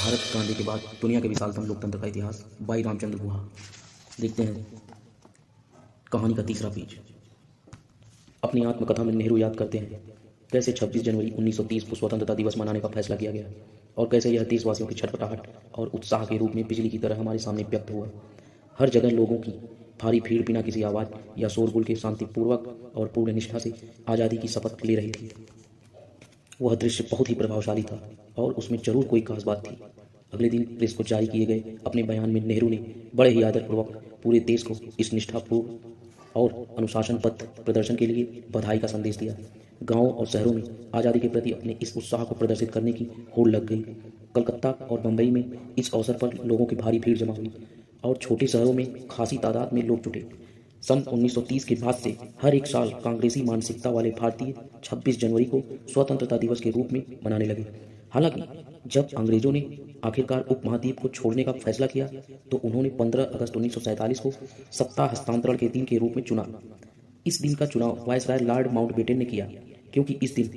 भारत गांधी के बाद दुनिया के विशालतम लोकतंत्र का इतिहास बाई रामचंद्र गुहा। देखते हैं कहानी का तीसरा पेज। अपनी आत्मकथा में नेहरू याद करते हैं कैसे 26 जनवरी 1930 को स्वतंत्रता दिवस मनाने का फैसला किया गया और कैसे यह देशवासियों की छटपटाहट और उत्साह के रूप में बिजली की तरह हमारे सामने व्यक्त हुआ। हर जगह लोगों की भारी भीड़ बिना किसी आवाज़ या शोरगुल के शांतिपूर्वक और पूर्ण निष्ठा से आज़ादी की शपथ ले रही थी। वह दृश्य बहुत ही प्रभावशाली था और उसमें जरूर कोई खास बात थी। अगले दिन प्रेस को जारी किए गए अपने बयान में नेहरू ने बड़े ही आदरपूर्वक पूरे देश को इस निष्ठापूर्ण और अनुशासनबद्ध प्रदर्शन के लिए बधाई का संदेश दिया। गांवों और शहरों में आज़ादी के प्रति अपने इस उत्साह को प्रदर्शित करने की होड़ लग गई। कलकत्ता और बम्बई में इस अवसर पर लोगों की भारी भीड़ जमा हुई और छोटे शहरों में खासी तादाद में लोग जुटे। सन 1930 के बाद से हर एक साल कांग्रेसी मानसिकता वाले भारतीय 26 जनवरी को स्वतंत्रता दिवस के रूप में मनाने लगे। हालांकि जब अंग्रेजों ने आखिरकार उपमहाद्वीप को छोड़ने का फैसला किया तो उन्होंने 15 अगस्त 1947 को सत्ता हस्तांतरण के दिन के रूप में चुना। इस दिन का चुनाव वायसराय लॉर्ड माउंटबेटन ने किया क्योंकि इस दिन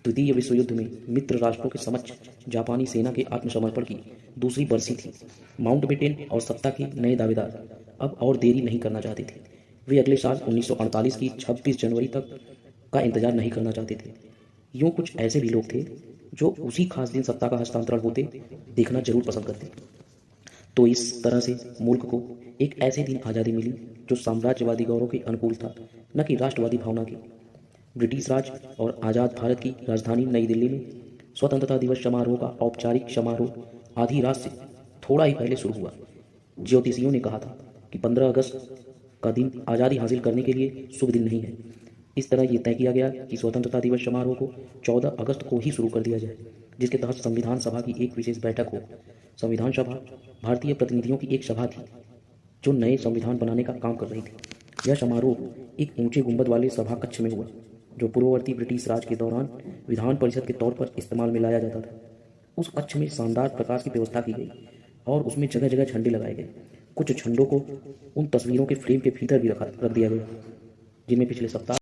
द्वितीय विश्व युद्ध में मित्र राष्ट्रों के समक्ष जापानी सेना के आत्मसमर्पण की दूसरी बरसी थी। माउंटबेटन और सत्ता के नए दावेदार अब और देरी नहीं करना चाहते थे। वे अगले साल 1948 की 26 जनवरी तक का इंतजार नहीं करना चाहते थे। यूँ कुछ ऐसे भी लोग थे जो उसी खास दिन सत्ता का हस्तांतरण होते देखना जरूर पसंद करते। तो इस तरह से मुल्क को एक ऐसे दिन आज़ादी मिली जो साम्राज्यवादी गौरव के अनुकूल था, न कि राष्ट्रवादी भावना के। ब्रिटिश राज और आज़ाद भारत की राजधानी नई दिल्ली में स्वतंत्रता दिवस समारोह का औपचारिक समारोह आधी रात से थोड़ा ही पहले शुरू हुआ। ज्योतिषियों ने कहा था कि 15 अगस्त का दिन आज़ादी हासिल करने के लिए शुभ दिन नहीं है। इस तरह यह तय किया गया कि स्वतंत्रता दिवस समारोह को 14 अगस्त को ही शुरू कर दिया जाए, जिसके तहत संविधान सभा की एक विशेष बैठक हो। संविधान सभा भारतीय प्रतिनिधियों की एक सभा थी जो नए संविधान बनाने का काम कर रही थी। यह समारोह एक ऊंचे गुंबद वाले सभा कक्ष में हुआ जो पूर्ववर्ती ब्रिटिश राज के दौरान विधान परिषद के तौर पर इस्तेमाल में लाया जाता था। उस कक्ष में शानदार प्रकाश की व्यवस्था की गई और उसमें जगह जगह झंडे लगाए गए। कुछ झंडों को उन तस्वीरों के फ्रेम के भीतर भी रख दिया गया जिनमें पिछले सप्ताह